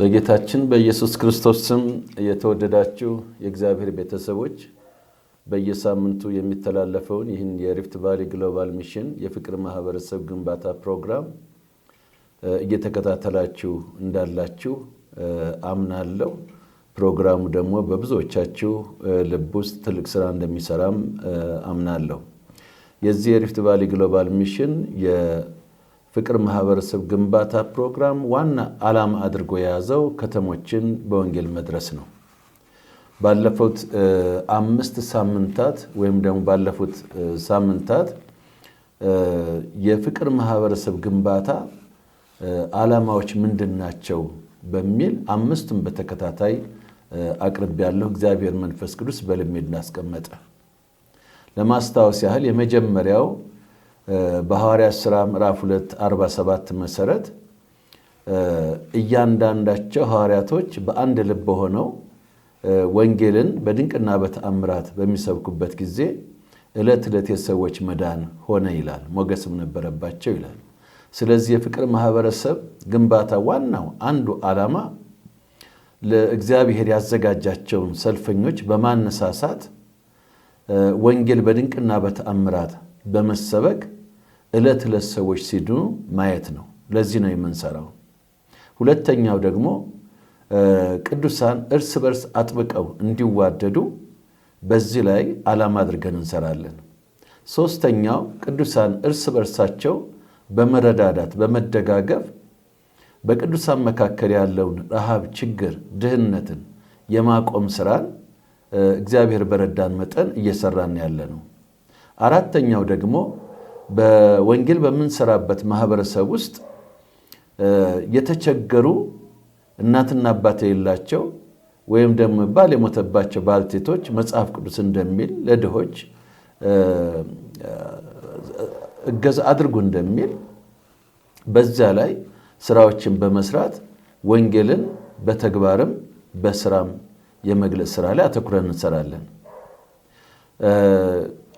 በጌታችን በኢየሱስ ክርስቶስ ስም የተወደዳችሁ የእግዚአብሔር ቤተሰቦች በየሳምንቱ የሚተላለፈውን ይህን የሪፍት ቫሊ ግሎባል ሚሽን የፍቅር ማህበረሰብ ግንባታ ፕሮግራም እየተከታተላችሁ እንዳላችሁ አምናለሁ። ፕሮግራሙ ደግሞ በብዙዎቻችሁ ልብ ውስጥ ትልቅ ስራ እንደሚሰራም አምናለሁ። የዚህ የሪፍት ቫሊ ግሎባል ሚሽን የፍቅር ማህበረሰብ ግንባታ ፕሮግራም ዋና ዓላማ አድርጎ የያዘው ከተሞችን በወንጌል መድረስ ነው። ባለፉት 5 ሳምንታት ወይም ደግሞ ባለፉት ሳምንታት የፍቅር ማህበረሰብ ግንባታ ዓላማዎች ምንድናቸው በሚል 5ቱን በተከታታይ አቅርቤያለሁ። እግዚአብሔር መንፈስ ቅዱስ በልቤ እንዳስቀመጠ ለማስታወስ ያህል የመጀመሪያው በሐዋርያት ሥራ ምዕራፍ 2:47 መሰረት እያንዳንዳቸው ሐዋርያቶች በአንድ ልብ ሆነው ወንጌልን በድንቅና በተአምራት በሚሰብኩበት ጊዜ ዕለት ዕለት የሰዎች መዳን ሆነ ይላል፣ ሞገስም ነበረባቸው ይላል። ስለዚህ የፍቅር ማህበረሰብ ግንባታ ዋናው አንዱ ዓላማ ለእግዚአብሔር ያዘጋጃቸውን ሰልፈኞች በማነሳሳት ወንጌል በድንቅና በተአምራት በመሰበክ ዕለት ዕለት ሰዎች ሲድኑ ማየት ነው። ለዚህ ነው የምንሰራው። ሁለተኛው ደግሞ ቅዱሳን እርስ በርስ አጥብቀው እንዲዋደዱ በዚህ ላይ ዓላማ አድርገን እንሰራለን። ሶስተኛው ቅዱሳን እርስ በርሳቸው በመረዳዳት በመደጋገፍ በቅዱሳን መካከል ያለውን ረሃብ፣ ችግር፣ ድህነትን የማቆም ስራን እግዚአብሔር በረዳን መጠን እየሰራን ያለ ነው። አራተኛው ደግሞ በወንጌል በምንሰራበት ማህበረሰብ ውስጥ የተቸገሩ እናትና አባት የሌላቸው ወይም ደግሞ ባል የሞተባቸው ባልቴቶች መጽሐፍ ቅዱስ እንደሚል ለድሆች እገዛ አድርጉ እንደሚል በዚያ ላይ ስራዎችን በመስራት ወንጌልን በተግባርም በስራም የመግለጽ ስራ ላይ አተኩረን እንሰራለን።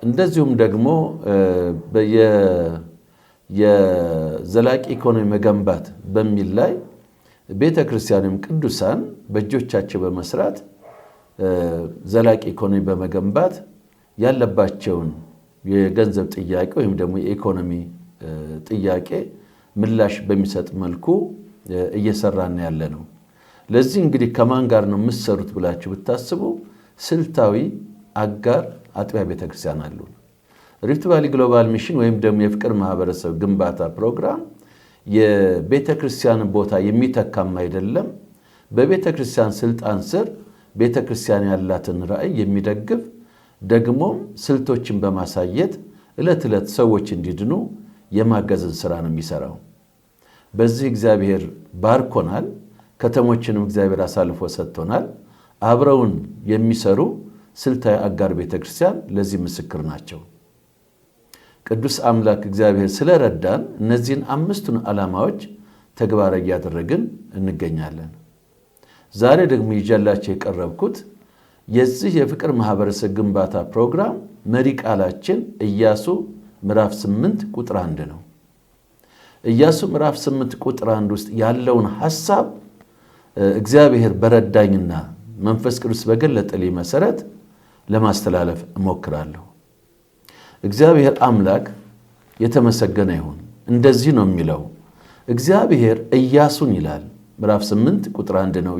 እንደዚሁም ደግሞ የዘላቂ ኢኮኖሚ መገንባት በሚል ላይ ቤተክርስቲያንም ቅዱሳን በእጆቻቸው በመስራት ዘላቂ ኢኮኖሚ በመገንባት ያለባቸውን የገንዘብ ጥያቄ ወይም ደግሞ የኢኮኖሚ ጥያቄ ምላሽ በሚሰጥ መልኩ እየሰራን ያለ ነው። ለዚህ እንግዲህ ከማን ጋር ነው የምትሰሩት ብላችሁ ብታስቡ ስልታዊ አጋር አጥቢያ ቤተክርስቲያን አሉ። ሪፍት ቫሊ ግሎባል ሚሽን ወይም ደግሞ የፍቅር ማህበረሰብ ግንባታ ፕሮግራም የቤተክርስቲያን ቦታ የሚተካም አይደለም። በቤተክርስቲያን ስልጣን ስር ቤተክርስቲያን ያላትን ራዕይ የሚደግፍ ደግሞም ስልቶችን በማሳየት ዕለት ዕለት ሰዎች እንዲድኑ የማገዝን ስራ ነው የሚሰራው። በዚህ እግዚአብሔር ባርኮናል። ከተሞችንም እግዚአብሔር አሳልፎ ሰጥቶናል። አብረውን የሚሰሩ ስልታዊ አጋር ቤተክርስቲያን ለዚህ ምስክር ናቸው። ቅዱስ አምላክ እግዚአብሔር ስለረዳን እነዚህን 5ቱን ዓላማዎች ተግባራዊ እያደረግን እንገኛለን። ዛሬ ደግሞ ይዤላችሁ የቀረብኩት የዚህ የፍቅር ማህበረሰብ ግንባታ ፕሮግራም መሪ ቃላችን ኢያሱ ምዕራፍ 8 ቁጥር 1 ነው። ኢያሱ ምዕራፍ 8 ቁጥር 1 ውስጥ ያለውን ሐሳብ እግዚአብሔር በረዳኝና መንፈስ ቅዱስ በገለጠልኝ መሰረት ለማስተላለፍ እሞክራለሁ። እግዚአብሔር አምላክ የተመሰገነ ይሁን። እንደዚህ ነው የሚለው። እግዚአብሔር ኢያሱን ይላል። ምዕራፍ 8 ቁጥር 1 ነው።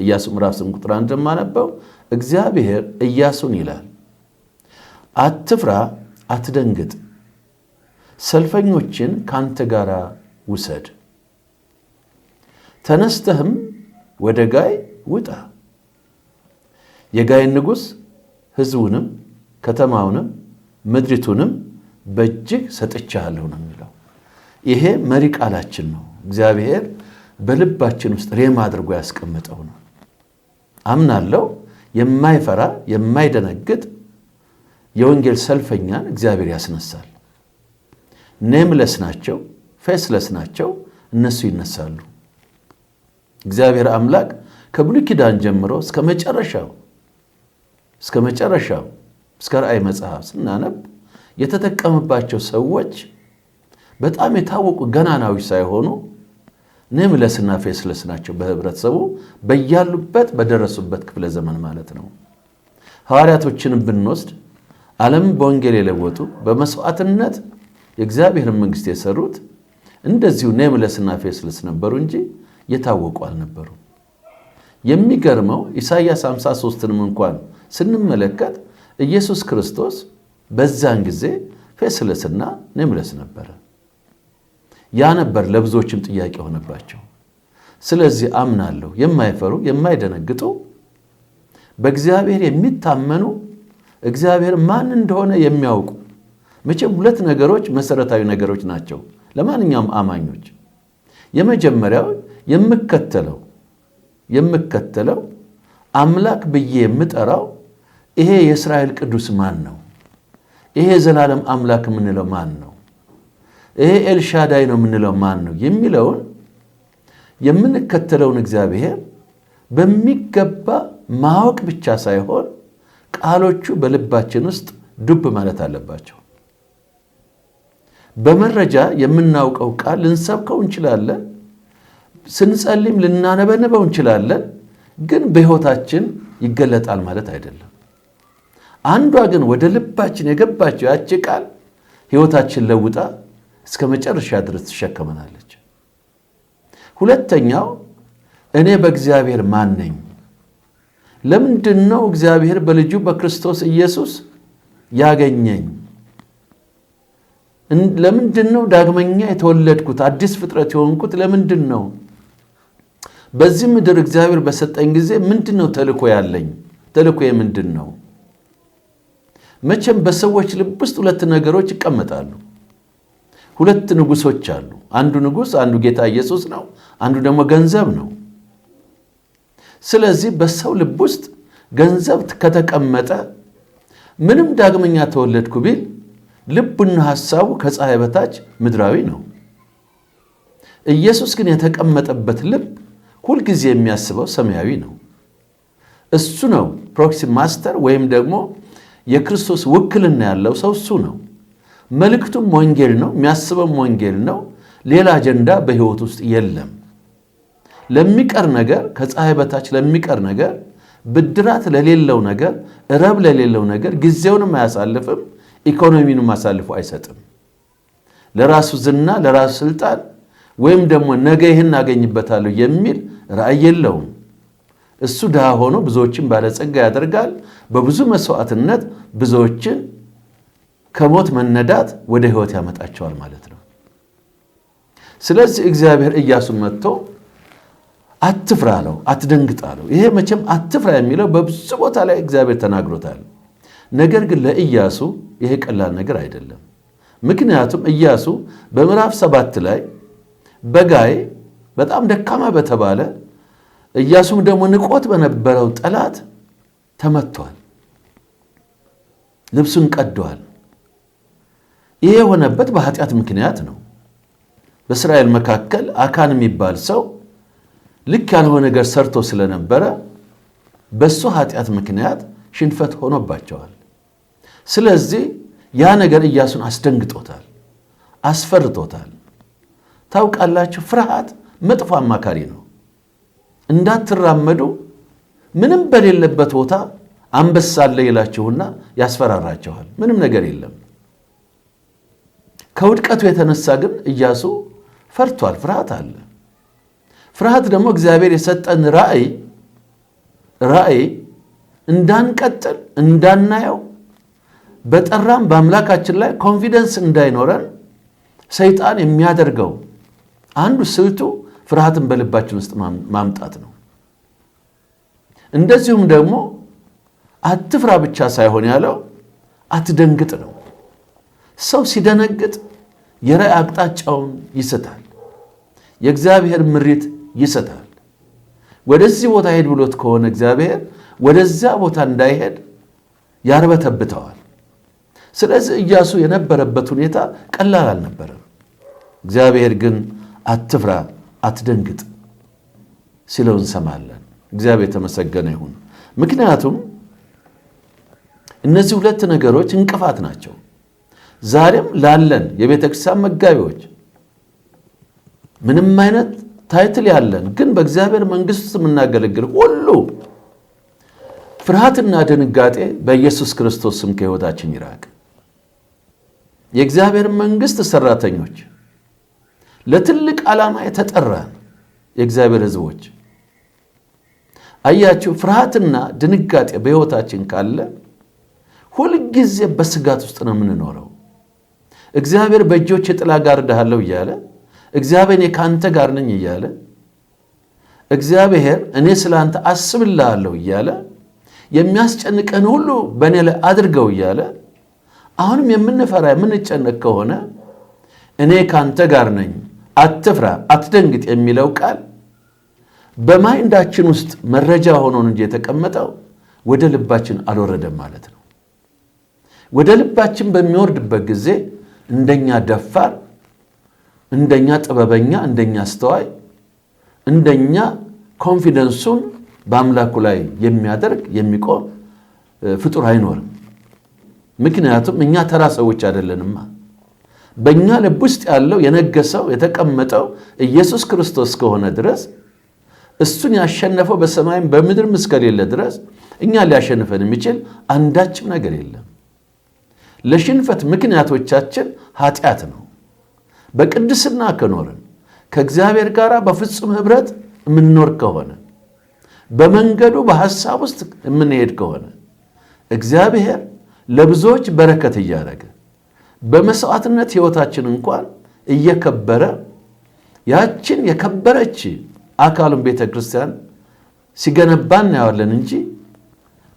ኢያሱ ምዕራፍ 8 ቁጥር 1 ማነበው እግዚአብሔር ኢያሱን ይላል፣ አትፍራ፣ አትደንግጥ፣ ሰልፈኞችን ካንተ ጋር ውሰድ፣ ተነስተህም ወደ ጋይ ውጣ፣ የጋይን ንጉሥ ሕዝቡንም ከተማውንም ምድሪቱንም በእጅህ ሰጥቻለሁ ነው የሚለው። ይሄ መሪ ቃላችን ነው። እግዚአብሔር በልባችን ውስጥ ሬማ አድርጎ ያስቀመጠው ነው። አምናለሁ የማይፈራ የማይደነግጥ የወንጌል ሰልፈኛን እግዚአብሔር ያስነሳል። ኔምለስ ናቸው፣ ፌስለስ ናቸው፣ እነሱ ይነሳሉ። እግዚአብሔር አምላክ ከብሉይ ኪዳን ጀምሮ እስከ መጨረሻው እስከ ራእይ መጽሐፍ ስናነብ የተጠቀመባቸው ሰዎች በጣም የታወቁ ገናናዊ ሳይሆኑ ኔምለስና ፌስለስ ናቸው በህብረተሰቡ በያሉበት በደረሱበት ክፍለ ዘመን ማለት ነው። ሐዋርያቶችንም ብንወስድ ዓለምን በወንጌል የለወጡ በመስዋዕትነት የእግዚአብሔርን መንግሥት የሰሩት እንደዚሁ ኔምለስና ፌስለስ ነበሩ እንጂ የታወቁ አልነበሩ። የሚገርመው ኢሳይያስ 53ንም እንኳን ስንመለከት ኢየሱስ ክርስቶስ በዛን ጊዜ ፌስለስና ኔምለስ ነበረ። ያ ነበር ለብዙዎችም ጥያቄ ሆነባቸው። ስለዚህ አምናለሁ የማይፈሩ የማይደነግጡ በእግዚአብሔር የሚታመኑ እግዚአብሔር ማን እንደሆነ የሚያውቁ መቼም ሁለት ነገሮች መሰረታዊ ነገሮች ናቸው ለማንኛውም አማኞች። የመጀመሪያው የምከተለው አምላክ ብዬ የምጠራው ይሄ የእስራኤል ቅዱስ ማን ነው? ይሄ ዘላለም አምላክ የምንለው ማን ነው? ይሄ ኤልሻዳይ ነው የምንለው ማን ነው? የሚለውን የምንከተለውን እግዚአብሔር በሚገባ ማወቅ ብቻ ሳይሆን ቃሎቹ በልባችን ውስጥ ዱብ ማለት አለባቸው። በመረጃ የምናውቀው ቃል ልንሰብከው እንችላለን፣ ስንጸልይም ልናነበንበው እንችላለን፣ ግን በሕይወታችን ይገለጣል ማለት አይደለም። አንዷ ግን ወደ ልባችን የገባችው ያቺ ቃል ሕይወታችን ለውጣ እስከ መጨረሻ ድረስ ትሸከመናለች። ሁለተኛው እኔ በእግዚአብሔር ማን ነኝ? ለምንድነው እግዚአብሔር በልጁ በክርስቶስ ኢየሱስ ያገኘኝ? ለምንድነው ዳግመኛ የተወለድኩት አዲስ ፍጥረት የሆንኩት? ለምንድነው በዚህ ምድር እግዚአብሔር በሰጠኝ ጊዜ ምንድነው ተልኮ ያለኝ? ተልኮዬ ምንድነው? መቼም በሰዎች ልብ ውስጥ ሁለት ነገሮች ይቀመጣሉ። ሁለት ንጉሶች አሉ። አንዱ ንጉስ አንዱ ጌታ ኢየሱስ ነው፣ አንዱ ደግሞ ገንዘብ ነው። ስለዚህ በሰው ልብ ውስጥ ገንዘብ ከተቀመጠ ምንም ዳግመኛ ተወለድኩ ቢል ልቡና ሐሳቡ ከፀሐይ በታች ምድራዊ ነው። ኢየሱስ ግን የተቀመጠበት ልብ ሁልጊዜ የሚያስበው ሰማያዊ ነው። እሱ ነው ፕሮክሲ ማስተር ወይም ደግሞ የክርስቶስ ውክልና ያለው ሰው እሱ ነው። መልእክቱም ወንጌል ነው፣ የሚያስበው ወንጌል ነው። ሌላ አጀንዳ በሕይወት ውስጥ የለም። ለሚቀር ነገር ከፀሐይ በታች ለሚቀር ነገር ብድራት ለሌለው ነገር ረብ ለሌለው ነገር ጊዜውንም አያሳልፍም፣ ኢኮኖሚንም አሳልፎ አይሰጥም። ለራሱ ዝና ለራሱ ስልጣን ወይም ደግሞ ነገ ይህን አገኝበታለሁ የሚል ራእይ የለውም። እሱ ድሃ ሆኖ ብዙዎችን ባለጸጋ ያደርጋል። በብዙ መስዋዕትነት ብዙዎችን ከሞት መነዳት ወደ ሕይወት ያመጣቸዋል ማለት ነው። ስለዚህ እግዚአብሔር ኢያሱን መጥቶ አትፍራ አለው፣ አትደንግጥ አለው። ይሄ መቼም አትፍራ የሚለው በብዙ ቦታ ላይ እግዚአብሔር ተናግሮታል። ነገር ግን ለኢያሱ ይሄ ቀላል ነገር አይደለም። ምክንያቱም ኢያሱ በምዕራፍ 7 ላይ በጋይ በጣም ደካማ በተባለ ኢያሱም ደግሞ ንቆት በነበረው ጠላት ተመቷል፣ ልብሱን ቀደዋል። ይሄ የሆነበት በኃጢአት ምክንያት ነው። በእስራኤል መካከል አካን የሚባል ሰው ልክ ያልሆነ ነገር ሰርቶ ስለነበረ በሱ ኃጢአት ምክንያት ሽንፈት ሆኖባቸዋል። ስለዚህ ያ ነገር ኢያሱን አስደንግጦታል፣ አስፈርቶታል። ታውቃላችሁ፣ ፍርሃት መጥፎ አማካሪ ነው። እንዳትራመዱ ምንም በሌለበት ቦታ አንበሳ አለ ይላችሁና ያስፈራራቸዋል። ምንም ነገር የለም። ከውድቀቱ የተነሳ ግን ኢያሱ ፈርቷል። ፍርሃት አለ። ፍርሃት ደግሞ እግዚአብሔር የሰጠን ራእይ እንዳንቀጥል እንዳናየው በጠራም በአምላካችን ላይ ኮንፊደንስ እንዳይኖረን ሰይጣን የሚያደርገው አንዱ ስልቱ ፍርሃትን በልባችን ውስጥ ማምጣት ነው። እንደዚሁም ደግሞ አትፍራ ብቻ ሳይሆን ያለው አትደንግጥ ነው። ሰው ሲደነግጥ የራእይ አቅጣጫውን ይስታል፣ የእግዚአብሔር ምሪት ይስታል። ወደዚህ ቦታ ሄድ ብሎት ከሆነ እግዚአብሔር ወደዚያ ቦታ እንዳይሄድ ያርበተብተዋል። ስለዚህ ኢያሱ የነበረበት ሁኔታ ቀላል አልነበረም። እግዚአብሔር ግን አትፍራ አትደንግጥ ሲለው እንሰማለን። እግዚአብሔር የተመሰገነ ይሁን። ምክንያቱም እነዚህ ሁለት ነገሮች እንቅፋት ናቸው። ዛሬም ላለን የቤተ ክርስቲያን መጋቢዎች ምንም አይነት ታይትል ያለን ግን በእግዚአብሔር መንግሥት ውስጥ የምናገለግል ሁሉ ፍርሃትና ድንጋጤ በኢየሱስ ክርስቶስ ስም ከሕይወታችን ይራቅ። የእግዚአብሔር መንግሥት ሠራተኞች፣ ለትልቅ ዓላማ የተጠራን የእግዚአብሔር ሕዝቦች፣ አያችሁ፣ ፍርሃትና ድንጋጤ በሕይወታችን ካለ ሁልጊዜ በስጋት ውስጥ ነው የምንኖረው። እግዚአብሔር በእጆች ጥላ ጋርድሃለሁ እያለ፣ እግዚአብሔር እኔ ካንተ ጋር ነኝ እያለ፣ እግዚአብሔር እኔ ስላንተ አስብልሃለሁ እያለ፣ የሚያስጨንቀን ሁሉ በእኔ ላይ አድርገው እያለ፣ አሁንም የምንፈራ የምንጨነቅ ከሆነ እኔ ካንተ ጋር ነኝ አትፍራ አትደንግጥ የሚለው ቃል በማይንዳችን ውስጥ መረጃ ሆኖን እንጂ የተቀመጠው ወደ ልባችን አልወረደም ማለት ነው። ወደ ልባችን በሚወርድበት ጊዜ እንደኛ ደፋር፣ እንደኛ ጥበበኛ፣ እንደኛ አስተዋይ፣ እንደኛ ኮንፊደንሱን በአምላኩ ላይ የሚያደርግ የሚቆም ፍጡር አይኖርም። ምክንያቱም እኛ ተራ ሰዎች አይደለንማ። በእኛ ልብ ውስጥ ያለው የነገሰው የተቀመጠው ኢየሱስ ክርስቶስ ከሆነ ድረስ እሱን ያሸነፈው በሰማይም በምድርም እስከሌለ ድረስ እኛ ሊያሸንፈን የሚችል አንዳችም ነገር የለም። ለሽንፈት ምክንያቶቻችን ኃጢአት ነው። በቅድስና ከኖርን ከእግዚአብሔር ጋር በፍጹም ኅብረት የምንኖር ከሆነ በመንገዱ በሐሳብ ውስጥ የምንሄድ ከሆነ እግዚአብሔር ለብዙዎች በረከት እያደረገ በመስዋዕትነት ሕይወታችን እንኳን እየከበረ ያችን የከበረች አካሉን ቤተ ክርስቲያን ሲገነባ እናየዋለን እንጂ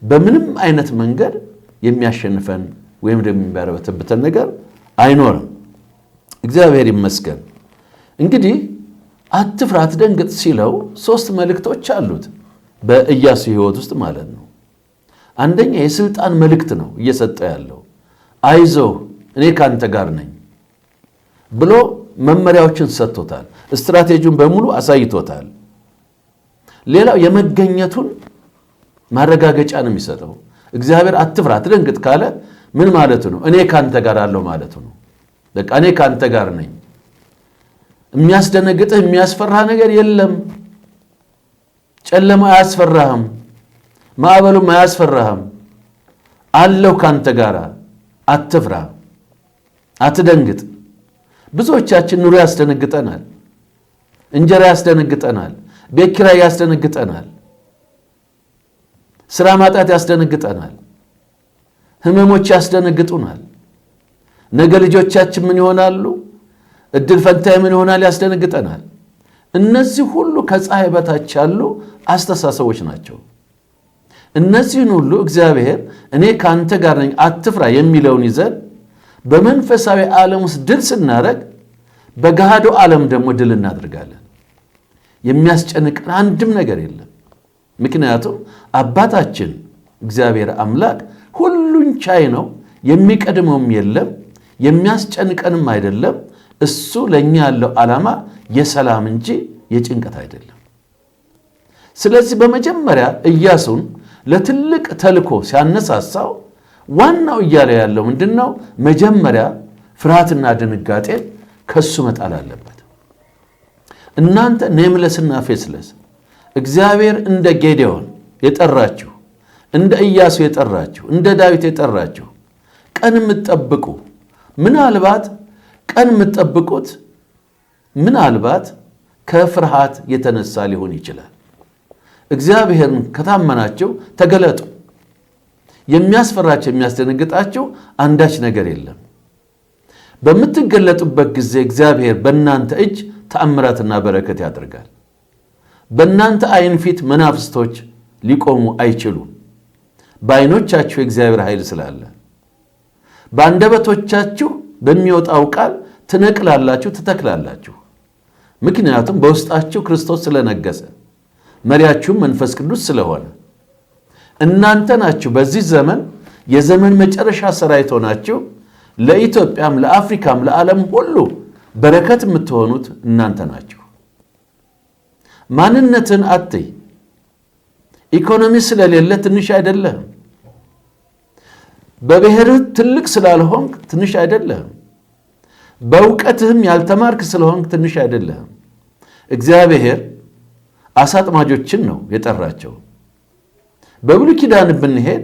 በምንም አይነት መንገድ የሚያሸንፈን ወይም ደግሞ የሚያረበትብተን ነገር አይኖርም። እግዚአብሔር ይመስገን። እንግዲህ አትፍራ አትደንግጥ ሲለው 3 መልእክቶች አሉት በኢያሱ ሕይወት ውስጥ ማለት ነው። አንደኛ የስልጣን መልእክት ነው እየሰጠ ያለው። አይዞህ እኔ ካንተ ጋር ነኝ ብሎ መመሪያዎችን ሰጥቶታል። ስትራቴጂውን በሙሉ አሳይቶታል። ሌላው የመገኘቱን ማረጋገጫ ነው የሚሰጠው። እግዚአብሔር አትፍራ አትደንግጥ ካለ ምን ማለቱ ነው? እኔ ካንተ ጋር አለው ማለቱ ነው። በቃ እኔ ካንተ ጋር ነኝ። የሚያስደነግጥህ የሚያስፈራህ ነገር የለም። ጨለማ አያስፈራህም፣ ማዕበሉም አያስፈራህም። አለው ካንተ ጋር። አትፍራ አትደንግጥ። ብዙዎቻችን ኑሮ ያስደነግጠናል፣ እንጀራ ያስደነግጠናል፣ ቤት ኪራይ ያስደነግጠናል፣ ስራ ማጣት ያስደነግጠናል፣ ህመሞች ያስደነግጡናል። ነገ ልጆቻችን ምን ይሆናሉ፣ እድል ፈንታዬ ምን ይሆናል ያስደነግጠናል። እነዚህ ሁሉ ከፀሐይ በታች ያሉ አስተሳሰቦች ናቸው። እነዚህን ሁሉ እግዚአብሔር እኔ ካንተ ጋር ነኝ አትፍራ የሚለውን ይዘን በመንፈሳዊ ዓለም ውስጥ ድል ስናደርግ በገሃዱ ዓለም ደግሞ ድል እናደርጋለን። የሚያስጨንቀን አንድም ነገር የለም። ምክንያቱም አባታችን እግዚአብሔር አምላክ ሁሉን ቻይ ነው። የሚቀድመውም የለም፣ የሚያስጨንቀንም አይደለም። እሱ ለእኛ ያለው ዓላማ የሰላም እንጂ የጭንቀት አይደለም። ስለዚህ በመጀመሪያ ኢያሱን ለትልቅ ተልኮ ሲያነሳሳው ዋናው እያለ ያለው ምንድነው? መጀመሪያ ፍርሃትና ድንጋጤ ከሱ መጣል አለበት። እናንተ ኔምለስና ፌስለስ እግዚአብሔር እንደ ጌዴዎን የጠራችሁ፣ እንደ ኢያሱ የጠራችሁ፣ እንደ ዳዊት የጠራችሁ ቀን የምትጠብቁ ምናልባት ቀን የምትጠብቁት ምናልባት ከፍርሃት የተነሳ ሊሆን ይችላል። እግዚአብሔርን ከታመናችሁ ተገለጡ። የሚያስፈራችሁ የሚያስደነግጣችሁ አንዳች ነገር የለም። በምትገለጡበት ጊዜ እግዚአብሔር በእናንተ እጅ ተአምራትና በረከት ያደርጋል። በእናንተ ዓይን ፊት መናፍስቶች ሊቆሙ አይችሉም። በዓይኖቻችሁ የእግዚአብሔር ኃይል ስላለ በአንደበቶቻችሁ በሚወጣው ቃል ትነቅላላችሁ፣ ትተክላላችሁ። ምክንያቱም በውስጣችሁ ክርስቶስ ስለነገሰ መሪያችሁም መንፈስ ቅዱስ ስለሆነ እናንተ ናችሁ በዚህ ዘመን የዘመን መጨረሻ ሰራዊት ሆናችሁ ለኢትዮጵያም ለአፍሪካም ለዓለም ሁሉ በረከት የምትሆኑት እናንተ ናችሁ። ማንነትን አትይ። ኢኮኖሚ ስለሌለ ትንሽ አይደለህም። በብሔርህ ትልቅ ስላልሆንክ ትንሽ አይደለህም። በእውቀትህም ያልተማርክ ስለሆንክ ትንሽ አይደለህም። እግዚአብሔር አሳጥማጆችን ነው የጠራቸው። በብሉይ ኪዳን ብንሄድ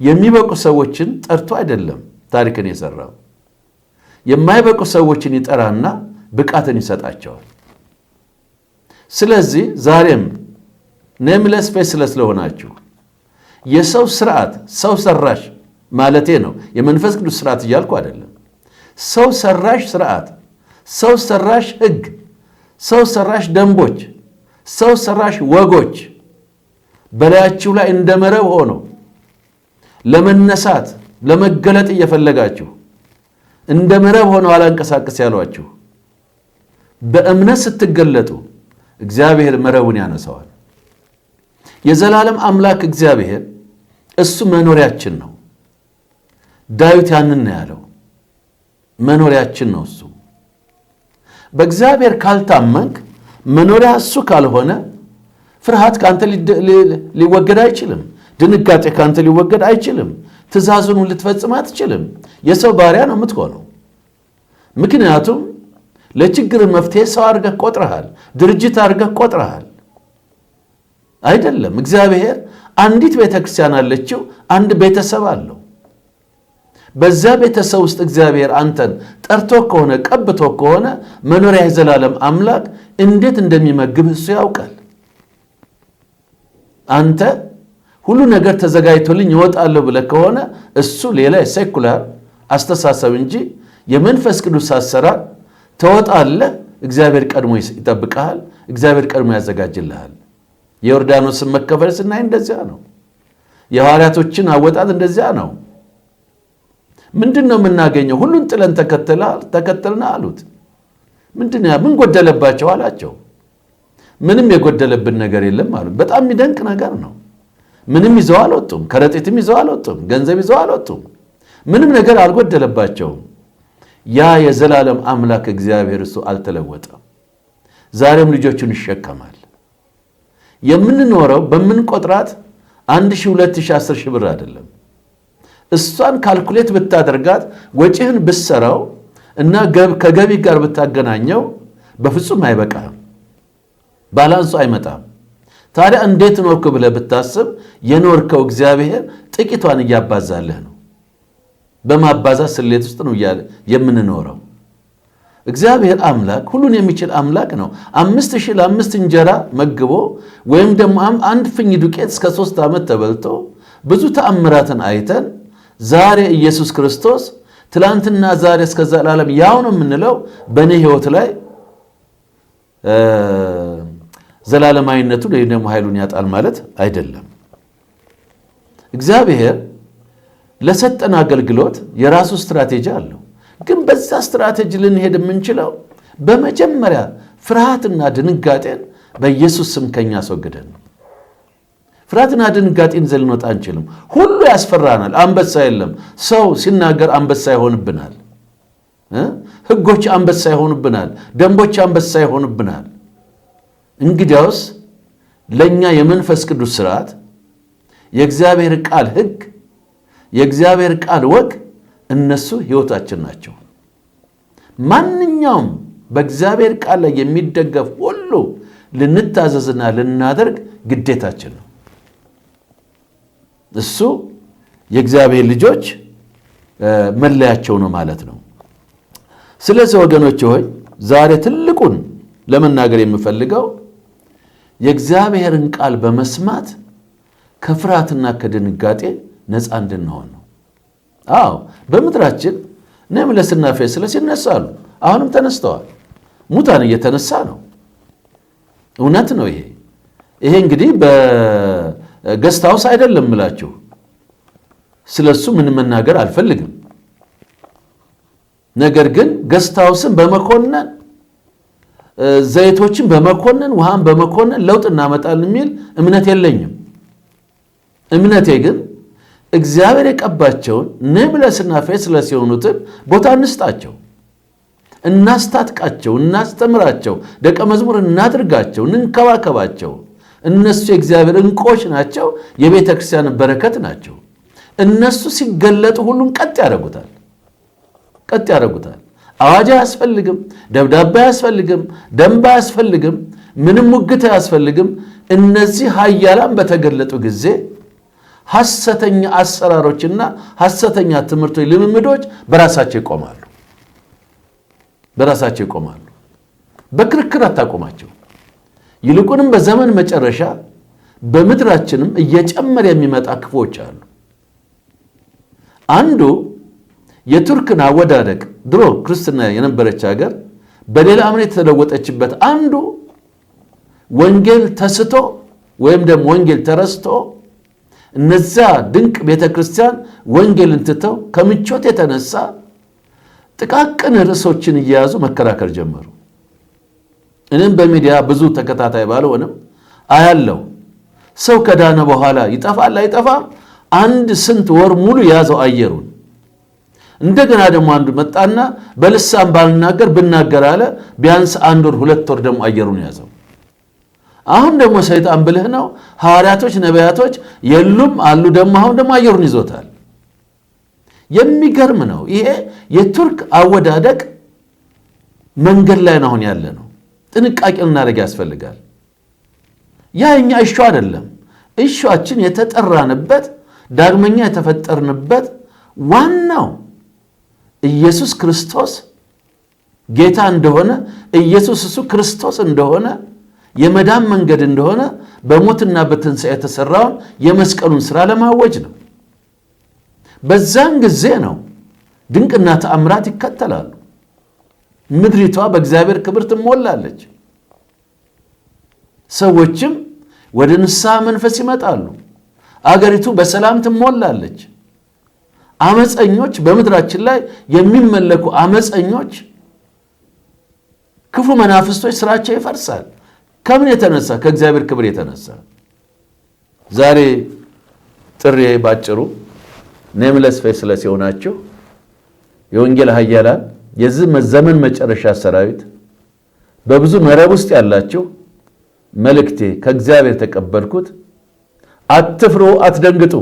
የሚበቁ ሰዎችን ጠርቶ አይደለም ታሪክን የሰራው። የማይበቁ ሰዎችን ይጠራና ብቃትን ይሰጣቸዋል። ስለዚህ ዛሬም ኔምለስ ፌስለስ ለሆናችሁ የሰው ስርዓት ሰው ሰራሽ ማለቴ ነው፣ የመንፈስ ቅዱስ ስርዓት እያልኩ አይደለም። ሰው ሰራሽ ስርዓት፣ ሰው ሰራሽ ሕግ፣ ሰው ሰራሽ ደንቦች፣ ሰው ሰራሽ ወጎች በላያችሁ ላይ እንደ መረብ ሆኖ ለመነሳት ለመገለጥ እየፈለጋችሁ እንደ መረብ ሆነው አላንቀሳቀስ ያሏችሁ በእምነት ስትገለጡ እግዚአብሔር መረቡን ያነሳዋል። የዘላለም አምላክ እግዚአብሔር እሱ መኖሪያችን ነው። ዳዊት ያንን ነው ያለው፣ መኖሪያችን ነው እሱ። በእግዚአብሔር ካልታመንክ መኖሪያ እሱ ካልሆነ ፍርሃት ካንተ ሊወገድ አይችልም። ድንጋጤ ካንተ ሊወገድ አይችልም። ትእዛዙን ልትፈጽም አትችልም። የሰው ባሪያ ነው የምትሆነው። ምክንያቱም ለችግር መፍትሄ ሰው አድርገህ ቆጥረሃል፣ ድርጅት አድርገህ ቆጥረሃል። አይደለም። እግዚአብሔር አንዲት ቤተክርስቲያን አለችው፣ አንድ ቤተሰብ አለው። በዛ ቤተሰብ ውስጥ እግዚአብሔር አንተን ጠርቶ ከሆነ ቀብቶ ከሆነ መኖሪያ የዘላለም አምላክ እንዴት እንደሚመግብ እሱ ያውቃል። አንተ ሁሉ ነገር ተዘጋጅቶልኝ ይወጣለሁ ብለህ ከሆነ እሱ ሌላ ሴኩላር አስተሳሰብ እንጂ የመንፈስ ቅዱስ አሰራር ተወጣለህ። እግዚአብሔር ቀድሞ ይጠብቅሃል። እግዚአብሔር ቀድሞ ያዘጋጅልሃል። የዮርዳኖስን መከፈል ስናይ እንደዚያ ነው። የሐዋርያቶችን አወጣት እንደዚያ ነው። ምንድነው የምናገኘው? ሁሉን ጥለን ተከተልና አሉት። ምን ጎደለባቸው አላቸው። ምንም የጎደለብን ነገር የለም አሉ። በጣም የሚደንቅ ነገር ነው። ምንም ይዘው አልወጡም። ከረጢትም ይዘው አልወጡም። ገንዘብ ይዘው አልወጡም። ምንም ነገር አልጎደለባቸውም። ያ የዘላለም አምላክ እግዚአብሔር እሱ አልተለወጠም። ዛሬም ልጆቹን ይሸከማል። የምንኖረው በምንቆጥራት 1000፣ 2000፣ 10000 ብር አይደለም። እሷን ካልኩሌት ብታደርጋት ወጪህን ብትሰራው እና ከገቢ ጋር ብታገናኘው በፍጹም አይበቃም። ባላንሱ አይመጣም። ታዲያ እንዴት ኖርክ ብለህ ብታስብ የኖርከው እግዚአብሔር ጥቂቷን እያባዛልህ ነው። በማባዛት ስሌት ውስጥ ነው የምንኖረው። እግዚአብሔር አምላክ ሁሉን የሚችል አምላክ ነው። 5000 ለ5 እንጀራ መግቦ ወይም ደግሞ 1 ፍኝ ዱቄት እስከ 3 ዓመት ተበልቶ ብዙ ተአምራትን አይተን ዛሬ ኢየሱስ ክርስቶስ ትላንትና ዛሬ እስከ ዘላለም ያው ነው የምንለው በእኔ ሕይወት ላይ ዘላለማዊነቱን ወይ ደግሞ ኃይሉን ያጣል ማለት አይደለም። እግዚአብሔር ለሰጠን አገልግሎት የራሱ ስትራቴጂ አለው። ግን በዛ ስትራቴጂ ልንሄድ የምንችለው በመጀመሪያ ፍርሃትና ድንጋጤን በኢየሱስ ስም ከኛ አስወግደን ነው። ፍርሃትና ድንጋጤን ዘልንወጣ አንችልም። ሁሉ ያስፈራናል። አንበሳ የለም። ሰው ሲናገር አንበሳ ይሆንብናል። ሕጎች አንበሳ ይሆንብናል። ደንቦች አንበሳ ይሆንብናል። እንግዲያውስ ለኛ የመንፈስ ቅዱስ ሥርዓት፣ የእግዚአብሔር ቃል ሕግ፣ የእግዚአብሔር ቃል ወግ እነሱ ሕይወታችን ናቸው። ማንኛውም በእግዚአብሔር ቃል ላይ የሚደገፍ ሁሉ ልንታዘዝና ልናደርግ ግዴታችን ነው። እሱ የእግዚአብሔር ልጆች መለያቸው ነው ማለት ነው። ስለዚህ ወገኖች ሆይ ዛሬ ትልቁን ለመናገር የምፈልገው የእግዚአብሔርን ቃል በመስማት ከፍርሃትና ከድንጋጤ ነፃ እንድንሆን ነው። አዎ በምድራችን ኔምለስና ፌስለስ ይነሳሉ። አሁንም ተነስተዋል። ሙታን እየተነሳ ነው። እውነት ነው። ይሄ እንግዲህ በገስታውስ አይደለም እላችሁ። ስለሱ ምን መናገር አልፈልግም። ነገር ግን ገስታውስን በመኮነን ዘይቶችን በመኮነን ውሃን በመኮነን ለውጥ እናመጣለን የሚል እምነት የለኝም። እምነቴ ግን እግዚአብሔር የቀባቸውን ኔምለስና ፌስለስ የሆኑትን ቦታ እንስጣቸው፣ እናስታጥቃቸው፣ እናስተምራቸው፣ ደቀ መዝሙር እናድርጋቸው፣ እንንከባከባቸው። እነሱ የእግዚአብሔር እንቆች ናቸው፣ የቤተ ክርስቲያን በረከት ናቸው። እነሱ ሲገለጡ ሁሉም ቀጥ ያደርጉታል። አዋጅ አያስፈልግም፣ ደብዳቤ አያስፈልግም፣ ደንብ አያስፈልግም። ምንም ሙግት አያስፈልግም። እነዚህ ኃያላን በተገለጡ ጊዜ ሐሰተኛ አሰራሮችና ሐሰተኛ ትምህርቶች፣ ልምምዶች በራሳቸው ይቆማሉ። በክርክር አታቆማቸው። ይልቁንም በዘመን መጨረሻ በምድራችንም እየጨመረ የሚመጣ ክፎች አሉ። አንዱ የቱርክን አወዳደቅ ድሮ ክርስትና የነበረች ሀገር በሌላ እምነት የተለወጠችበት አንዱ ወንጌል ተስቶ ወይም ደግሞ ወንጌል ተረስቶ እነዛ ድንቅ ቤተክርስቲያን ወንጌልን ትተው ከምቾት የተነሳ ጥቃቅን ርዕሶችን እየያዙ መከራከር ጀመሩ። እኔም በሚዲያ ብዙ ተከታታይ ባልሆንም አያለው። ሰው ከዳነ በኋላ ይጠፋል አይጠፋም፣ አንድ ስንት ወር ሙሉ ያዘው አየሩን። እንደገና ደግሞ አንዱ መጣና በልሳን ባልናገር ብናገር አለ። ቢያንስ 1 ወር 2 ወር ደግሞ አየሩን ያዘው። አሁን ደግሞ ሰይጣን ብልህ ነው። ሐዋርያቶች ነቢያቶች የሉም አሉ። ደግሞ አሁን ደግሞ አየሩን ይዞታል። የሚገርም ነው። ይሄ የቱርክ አወዳደቅ መንገድ ላይ ነው አሁን ያለ ነው። ጥንቃቄ ልናደርግ ያስፈልጋል። ያ እኛ እሾ አይደለም። እሾአችን የተጠራንበት ዳግመኛ የተፈጠርንበት ዋናው ኢየሱስ ክርስቶስ ጌታ እንደሆነ፣ ኢየሱስ እሱ ክርስቶስ እንደሆነ፣ የመዳን መንገድ እንደሆነ፣ በሞትና በትንሣኤ የተሰራውን የመስቀሉን ሥራ ለማወጅ ነው። በዛን ጊዜ ነው ድንቅና ተአምራት ይከተላሉ። ምድሪቷ በእግዚአብሔር ክብር ትሞላለች። ሰዎችም ወደ ንስሐ መንፈስ ይመጣሉ። አገሪቱ በሰላም ትሞላለች። አመፀኞች በምድራችን ላይ የሚመለኩ አመፀኞች፣ ክፉ መናፍስቶች ስራቸው ይፈርሳል። ከምን የተነሳ? ከእግዚአብሔር ክብር የተነሳ። ዛሬ ጥሪ ባጭሩ ኔምለስ ፌስለስ የሆናችሁ የወንጌል ኃያላን የዚህ ዘመን መጨረሻ ሰራዊት በብዙ መረብ ውስጥ ያላችሁ መልእክቴ ከእግዚአብሔር ተቀበልኩት። አትፍሩ፣ አትደንግጡ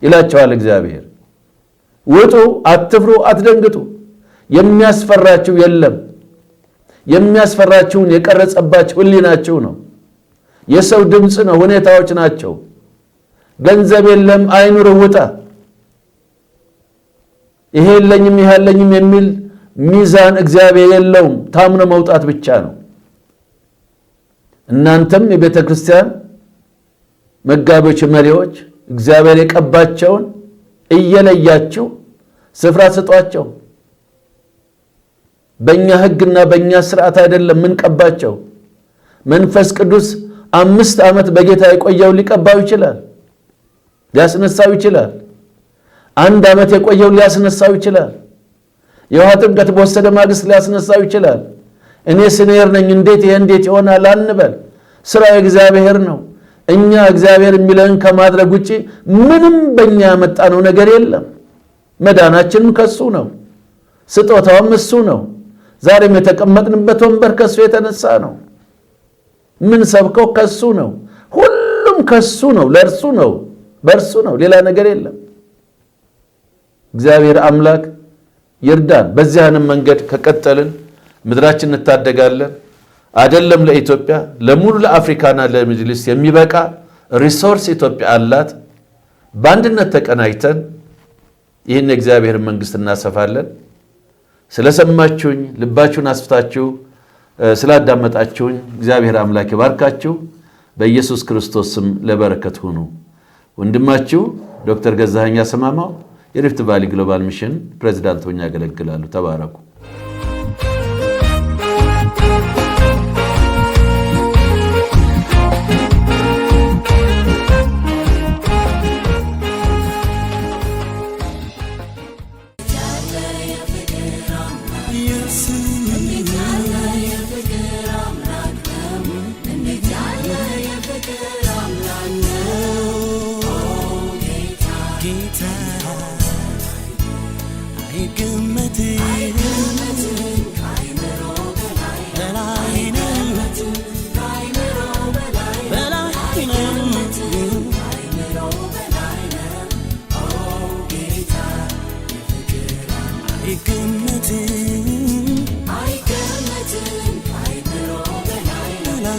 ይላቸዋል እግዚአብሔር። ውጡ፣ አትፍሩ፣ አትደንግጡ። የሚያስፈራችሁ የለም። የሚያስፈራችሁን የቀረጸባችሁ ሕሊናችሁ ነው። የሰው ድምፅ ነው፣ ሁኔታዎች ናቸው። ገንዘብ የለም አይኑር፣ ውጣ። ይሄ የለኝም ይሄ የለኝም የሚል ሚዛን እግዚአብሔር የለውም። ታምኖ መውጣት ብቻ ነው። እናንተም የቤተ ክርስቲያን መጋቢዎች፣ መሪዎች እግዚአብሔር የቀባቸውን እየለያችሁ ስፍራ ስጧቸው። በእኛ ሕግና በእኛ ስርዓት አይደለም ምንቀባቸው። መንፈስ ቅዱስ 5 ዓመት በጌታ የቆየው ሊቀባው ይችላል፣ ሊያስነሳው ይችላል። 1 ዓመት የቆየው ሊያስነሳው ይችላል። የውሃ ጥምቀት በወሰደ ማግስት ሊያስነሳው ይችላል። እኔ ሲኒየር ነኝ እንዴት ይሆናል አንበል። ስራ የእግዚአብሔር ነው። እኛ እግዚአብሔር የሚለን ከማድረግ ውጪ ምንም በእኛ ያመጣነው ነገር የለም። መዳናችንም ከሱ ነው። ስጦታውም እሱ ነው። ዛሬም የተቀመጥንበት ወንበር ከሱ የተነሳ ነው። ምን ሰብከው ከሱ ነው። ሁሉም ከሱ ነው፣ ለእርሱ ነው፣ በእርሱ ነው። ሌላ ነገር የለም። እግዚአብሔር አምላክ ይርዳን። በዚያንም መንገድ ከቀጠልን ምድራችን እንታደጋለን። አይደለም ለኢትዮጵያ ለሙሉ ለአፍሪካና ለሚድል ኢስት የሚበቃ ሪሶርስ ኢትዮጵያ አላት። በአንድነት ተቀናጅተን ይህን የእግዚአብሔር መንግስት እናሰፋለን። ስለሰማችሁኝ፣ ልባችሁን አስፍታችሁ ስላዳመጣችሁኝ እግዚአብሔር አምላክ ይባርካችሁ። በኢየሱስ ክርስቶስ ስም ለበረከት ሁኑ። ወንድማችሁ ዶክተር ገዛኸኝ አሰማማው የሪፍት ቫሊ ግሎባል ሚሽን ፕሬዝዳንት ሆኜ ያገለግላሉ። ተባረኩ።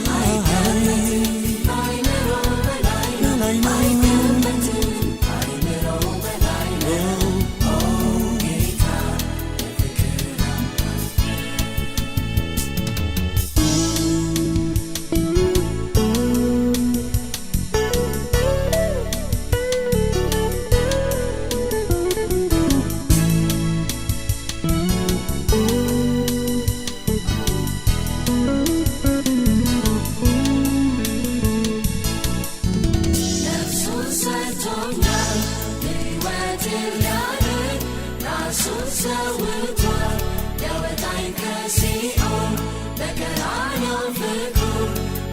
I ከእስር ሊያድን ራሱን ሰውቷል። ሊያወጣኝ ከሲኦል በቀራንዮ ፍቅሩ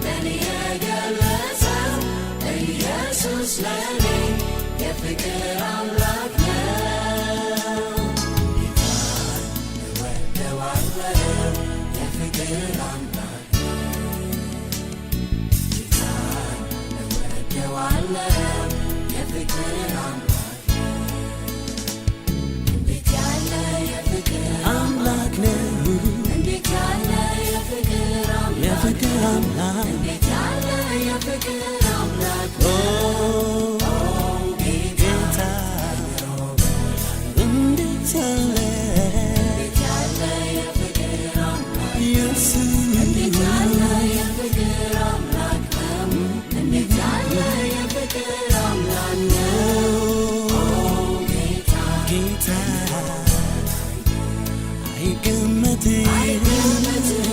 ለእኔ የገለጸው ኢየሱስ ለእኔ የፍቅር አምላክ ነው። ጌታን እወደዋለሁ የፍቅር አምላክ ጌታን እወደዋለሁ የፍቅር አምላክ እንዴት ያለ የፍቅር አምላክ ነው እንዴት ያለ የፍቅር አምላክ እንዴት ያለ የፍቅር አምላክ ጌታ እንዴት ያለ የፍቅር አምላክ ኢየሱስ እንዴት ያለ የፍቅር አምላክ ነው እንዴት ያለ የፍቅር አምላክ ነው ጌታ አይገመትም